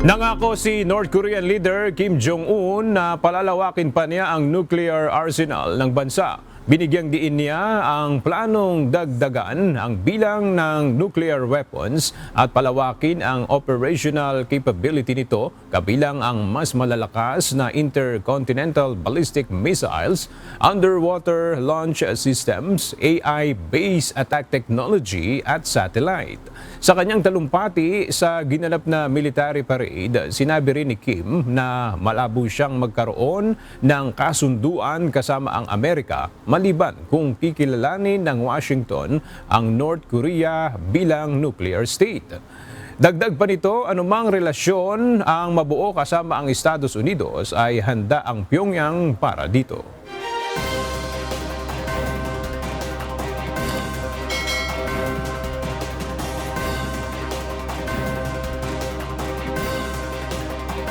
Nangako si North Korean leader Kim Jong-un na palalawakin pa niya ang nuclear arsenal ng bansa. Binigyang diin niya ang planong dagdagan ang bilang ng nuclear weapons at palawakin ang operational capability nito kabilang ang mas malalakas na intercontinental ballistic missiles, underwater launch systems, AI-based attack technology at satellite. Sa kanyang talumpati sa ginanap na military parade, sinabi rin ni Kim na malabo siyang magkaroon ng kasunduan kasama ang Amerika maliban kung kikilalanin ng Washington ang North Korea bilang nuclear state. Dagdag pa nito, anumang relasyon ang mabuo kasama ang Estados Unidos ay handa ang Pyongyang para dito.